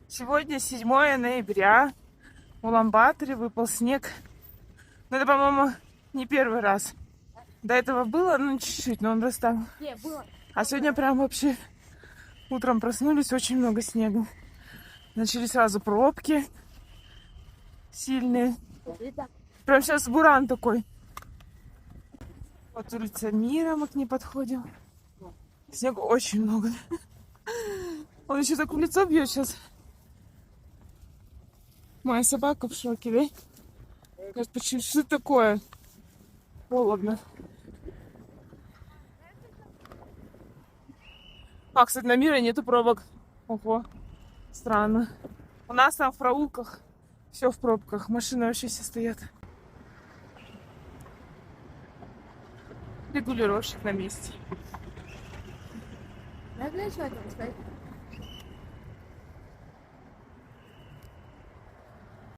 Сегодня 7 ноября. В Улан-Баторе выпал снег. Но это, по-моему, не первый раз. До этого было, ну, чуть-чуть, но он растаял. Не, было. А сегодня прям вообще утром проснулись, очень много снега. Начались сразу пробки сильные. Прям сейчас буран такой. Вот улица Мира, мы к ней подходим. Снега очень много. Он еще так в лицо бьет сейчас. Моя собака в шоке, да? Говорит, почему, что это такое? Холодно. А, кстати, на Мире нету пробок. Ого, странно. У нас там в проулках все в пробках. Машины вообще все стоят. Регулировщик на месте. Надо начать, так сказать.